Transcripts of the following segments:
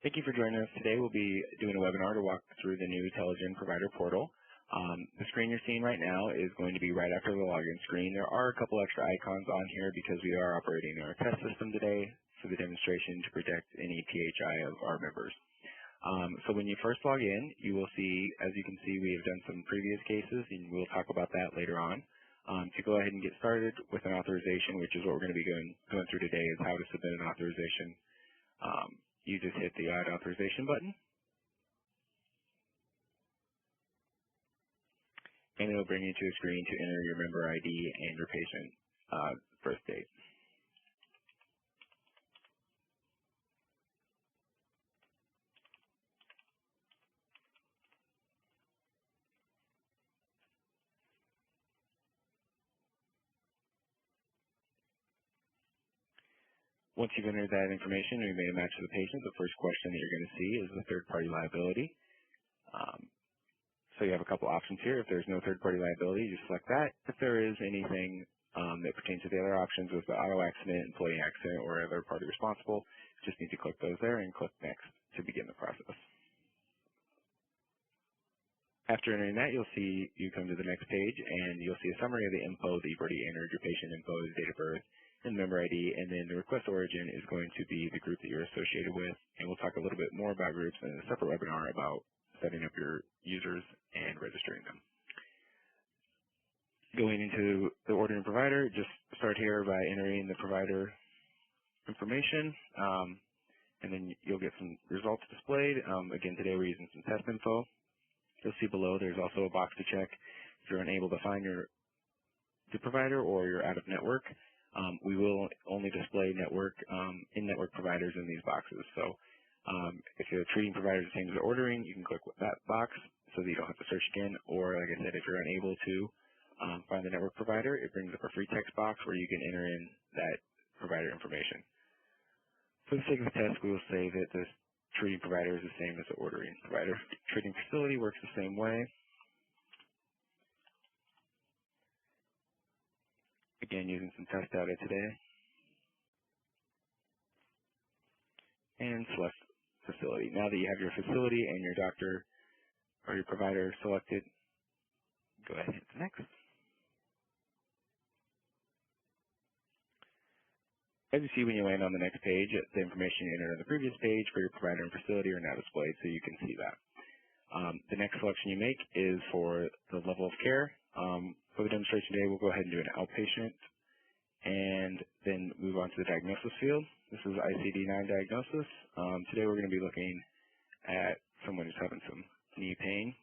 Thank you for joining us today. We'll be doing a webinar to walk through the new Telligen provider portal. The screen you're seeing right now is going to be right after the login screen. There are a couple extra icons on here because we are operating our test system today for the demonstration to protect any PHI of our members. So when you first log in, you will see, as you can see, we have done some previous cases, and we'll talk about that later on. To go ahead and get started with an authorization, which is what we're going to be going through today, is how to submit an authorization. You just hit the Add Authorization button, and it'll bring you to a screen to enter your member ID and your patient birth date. Once you've entered that information and you made a match to the patient, the first question that you're going to see is the third-party liability. So you have a couple options here. If there's no third-party liability, you select that. If there is anything that pertains to the other options with the auto accident, employee accident, or other party responsible, you just need to click those there and click Next to begin the process. After entering that, you come to the next page, and you'll see a summary of the info that you've already entered, your patient info, his date of birth, and member ID, and then the request origin is going to be the group that you're associated with, and we'll talk a little bit more about groups in a separate webinar about setting up your users and registering them. Going into the ordering provider, just start here by entering the provider information, and then you'll get some results displayed. Again, today we're using some test info. You'll see below there's also a box to check if you're unable to find the provider or you're out of network. We will only display in-network providers in these boxes. So if you're treating providers the same as ordering, you can click that box so that you don't have to search again. Or, like I said, if you're unable to find the network provider, it brings up a free text box where you can enter in that provider information. For the sake of the test, we will say that the treating provider is the same as the ordering provider. Treating facility works the same way. Again, using some test data today. And select facility. Now that you have your facility and your doctor or your provider selected, go ahead and hit Next. As you see when you land on the next page, the information you entered on the previous page for your provider and facility are now displayed, so you can see that. The next selection you make is for the level of care. For the demonstration today, we'll go ahead and do an outpatient and then move on to the diagnosis field. This is ICD-9 diagnosis. Today we're going to be looking at someone who's having some knee pain.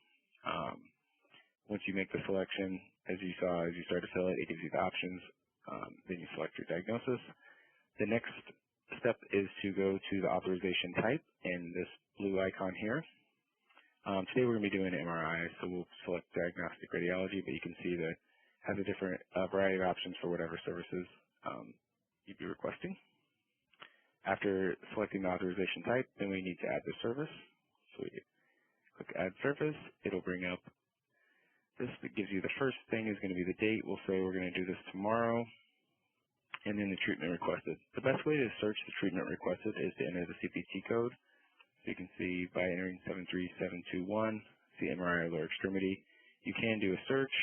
Once you make the selection, as you saw, as you start to fill it, it gives you the options. Then you select your diagnosis. The next step is to go to the authorization type and this blue icon here. Today we're going to be doing MRI, so we'll select diagnostic radiology, but you can see that it has a different variety of options for whatever services you'd be requesting. After selecting the authorization type, then we need to add the service. So we click Add Service. It'll bring up this that gives you the first thing is going to be the date. We'll say we're going to do this tomorrow, and then the treatment requested. The best way to search the treatment requested is to enter the CPT code. So you can see by entering 73721, see MRI lower extremity. You can do a search.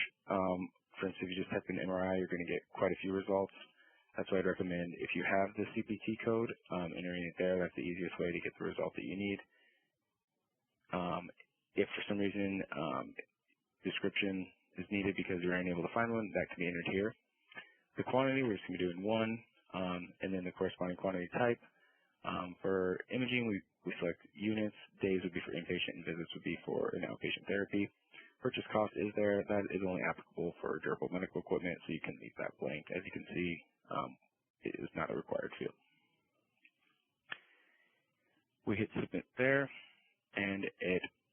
For instance, if you just type in MRI, you're going to get quite a few results. That's why I'd recommend if you have the CPT code, entering it there, that's the easiest way to get the result that you need. If for some reason description is needed because you're unable to find one, that can be entered here. The quantity, we're just going to be doing 1, and then the corresponding quantity type. For imaging, we select units. Days would be for inpatient, and visits would be for an outpatient therapy. Purchase cost is there. That is only applicable for durable medical equipment, so you can leave that blank. As you can see, it is not a required field. We hit Submit there, and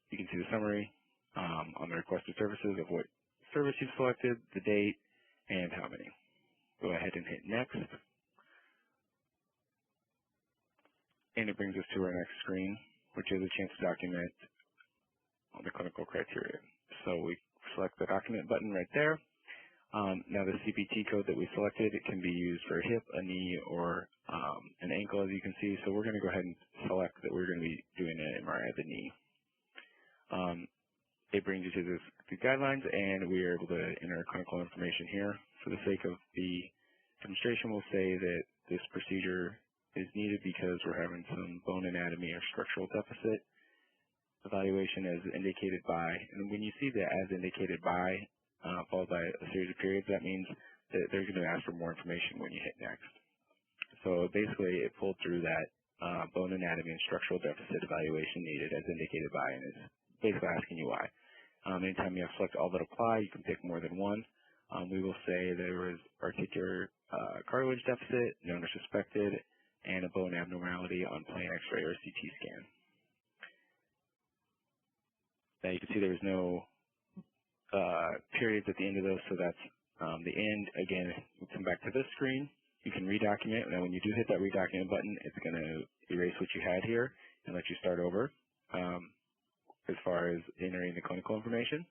you can see the summary on the requested services of what service you've selected, the date, and how many. Go ahead and hit Next. And it brings us to our next screen, which is a chance to document all the clinical criteria. So we select the document button right there. Now the CPT code that we selected, it can be used for a hip, a knee, or an ankle, as you can see. So we're going to go ahead and select that we're going to be doing the knee. It brings you to the guidelines, and we are able to enter clinical information here. For the sake of the demonstration, we'll say that this procedure is needed because we're having some bone anatomy or structural deficit evaluation as indicated by. And when you see the as indicated by followed by a series of periods, that means that they're going to ask for more information when you hit next. So basically, it pulled through that bone anatomy and structural deficit evaluation needed as indicated by, and is basically asking you why. Anytime you have select all that apply, you can pick more than one. We will say there was articular cartilage deficit, known or suspected, and a bone abnormality on plain X-ray or CT scan. Now you can see there was no periods at the end of those, so that's the end. Again, we'll come back to this screen. You can redocument. Now when you do hit that redocument button, it's going to erase what you had here and let you start over as far as entering the clinical information.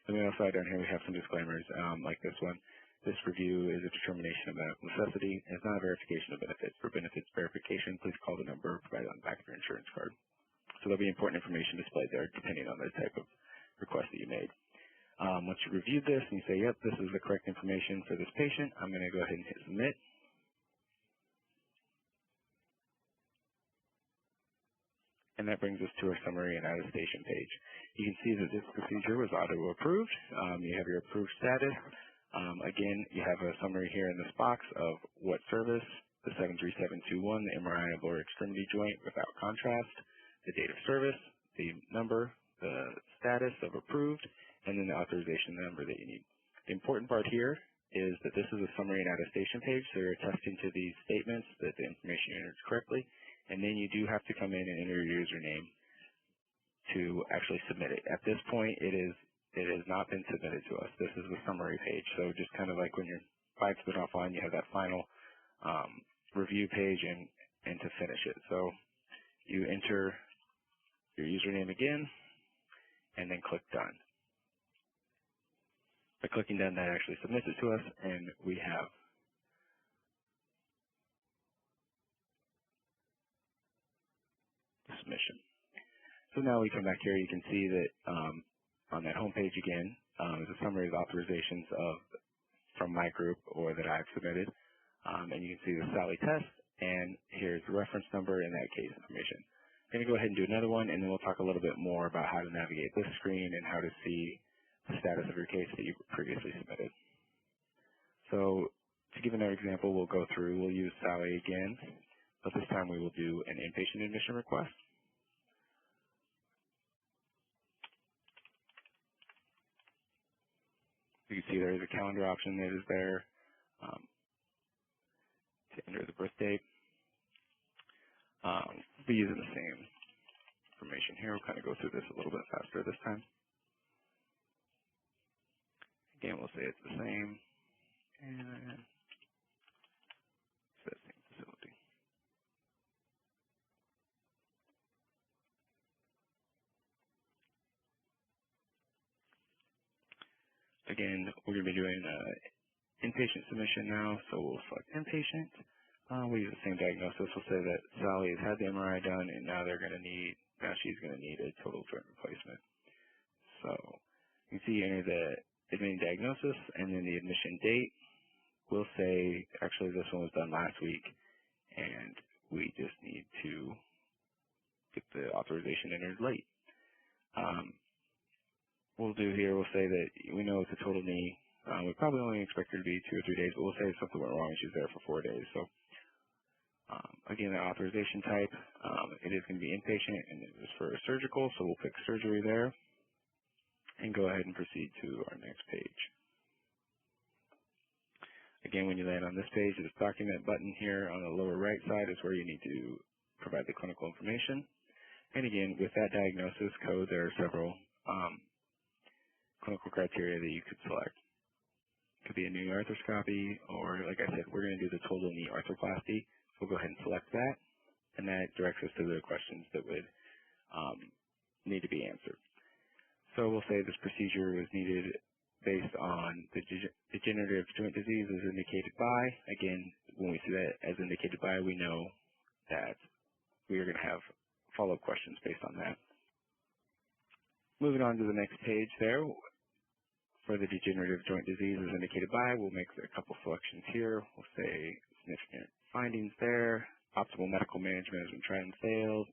And we also down here we have some disclaimers like this one. This review is a determination of medical necessity and is not a verification of benefits. For benefits verification, please call the number provided on the back of your insurance card. So there'll be important information displayed there depending on the type of request that you made. Once you review this and you say, yep, this is the correct information for this patient, I'm going to go ahead and hit submit. And that brings us to our summary and attestation page. You can see that this procedure was auto-approved. You have your approved status. Again, you have a summary here in this box of what service, the 73721, the MRI of lower extremity joint without contrast, the date of service, the number, the status of approved, and then the authorization number that you need. The important part here is that this is a summary and attestation page, so you're attesting to these statements that the information you entered is correctly, and then you do have to come in and enter your username to actually submit it. At this point, it has not been submitted to us. This is the summary page, so just kind of like when you're five spin offline, you have that final review page and to finish it. So you enter your username again, and then click Done. By clicking Done, that actually submits it to us, and we have the submission. So now we come back here, you can see that on that home page again is a summary of authorizations from my group or that I've submitted. And you can see the Sally test, and here's the reference number and that case information. I'm going to go ahead and do another one, and then we'll talk a little bit more about how to navigate this screen and how to see the status of your case that you previously submitted. So to give another example, we'll use Sally again, but this time we will do an inpatient admission request. You can see there is a calendar option that is there to enter the birth date. We'll be using the same information here. We'll kind of go through this a little bit faster this time. Again, we'll say it's the same, and it's that same facility. Again, we're going to be doing inpatient submission now, so we'll select inpatient. We'll use the same diagnosis. We'll say that Sally has had the MRI done, and now she's going to need a total joint replacement. So you can see enter the admitting diagnosis and then the admission date. We'll say, actually this one was done last week, and we just need to get the authorization entered late. We'll do here, we'll say that we know it's a total knee. We probably only expect her to be 2 or 3 days, but we'll say something went wrong and she's there for 4 days. So again, the authorization type, it is going to be inpatient, and it was for surgical, so we'll pick surgery there and go ahead and proceed to our next page. Again, when you land on this page, this document button here on the lower right side is where you need to provide the clinical information. And again, with that diagnosis code, there are several clinical criteria that you could select. It could be a new arthroscopy, or like I said, we're going to do the total knee arthroplasty. So we'll go ahead and select that, and that directs us to the questions that would need to be answered. So we'll say this procedure was needed based on the degenerative joint disease as indicated by. Again, when we see that as indicated by, we know that we are going to have follow-up questions based on that. Moving on to the next page there, for the degenerative joint disease as indicated by, we'll make a couple selections here. We'll say significant findings there, optimal medical management has been tried and failed,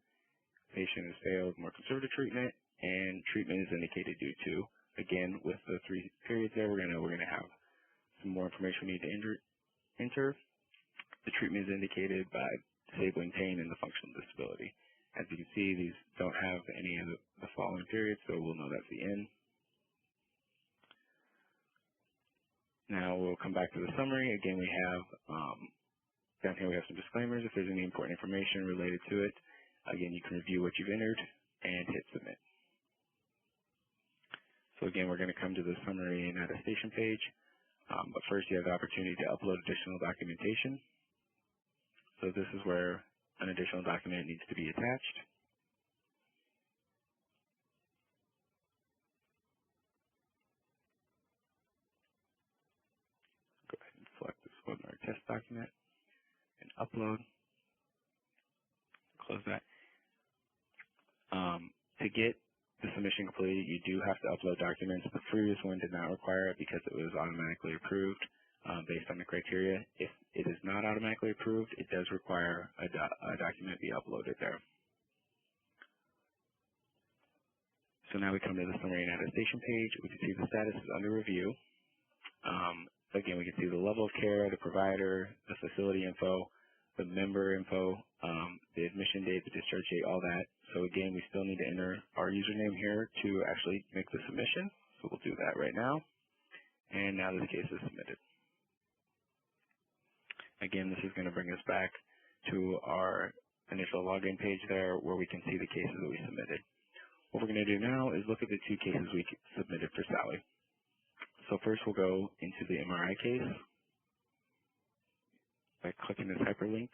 patient has failed more conservative treatment, and treatment is indicated due to. Again, with the 3 periods there, we're gonna have some more information we need to enter. The treatment is indicated by disabling pain and the functional disability. As you can see, these don't have any of the following periods, so we'll know that's the end. Now we'll come back to the summary. Again, we have down here we have some disclaimers if there's any important information related to it. Again, you can review what you've entered and hit submit. So again, we're going to come to the summary and attestation page. But first, you have the opportunity to upload additional documentation. So this is where an additional document needs to be attached. Go ahead and select this webinar test document and upload. Close that. To get the submission completed, you do have to upload documents. The previous one did not require it because it was automatically approved based on the criteria. If it is not automatically approved, it does require a document be uploaded there. So now we come to the summary and attestation page. We can see the status is under review. Again, we can see the level of care, the provider, the facility info, the member info, the admission date, the discharge date, all that. So again, we still need to enter our username here to actually make the submission. So we'll do that right now. And now this case is submitted. Again, this is going to bring us back to our initial login page there where we can see the cases that we submitted. What we're going to do now is look at the 2 cases we submitted for Sally. So first we'll go into the MRI case. By clicking this hyperlink,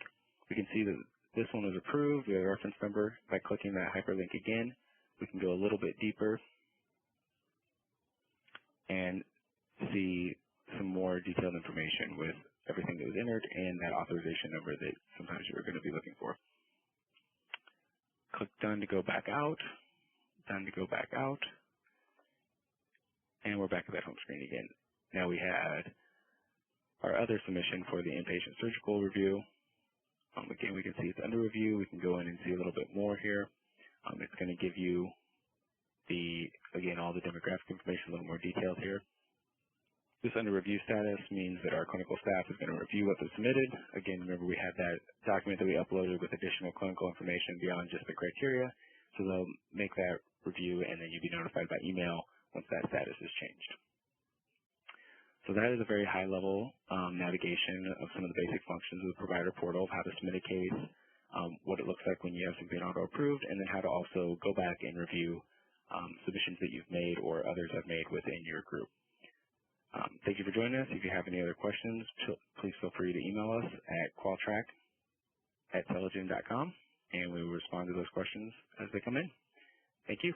we can see that this one was approved. We have a reference number. By clicking that hyperlink again, we can go a little bit deeper and see some more detailed information with everything that was entered and that authorization number that sometimes you're going to be looking for. Click done to go back out, done to go back out, and we're back at that home screen again. Now we had our other submission for the inpatient surgical review. Again, we can see it's under review. We can go in and see a little bit more here. It's going to give you again, all the demographic information, a little more detailed here. This under review status means that our clinical staff is going to review what was submitted. Again, remember we had that document that we uploaded with additional clinical information beyond just the criteria. So they'll make that review and then you'll be notified by email once that status is changed. So that is a very high level navigation of some of the basic functions of the provider portal, of how to submit a case, what it looks like when you have something auto approved, and then how to also go back and review submissions that you've made or others have made within your group. Thank you for joining us. If you have any other questions, please feel free to email us at qualtrack@telligen.com, and we will respond to those questions as they come in. Thank you.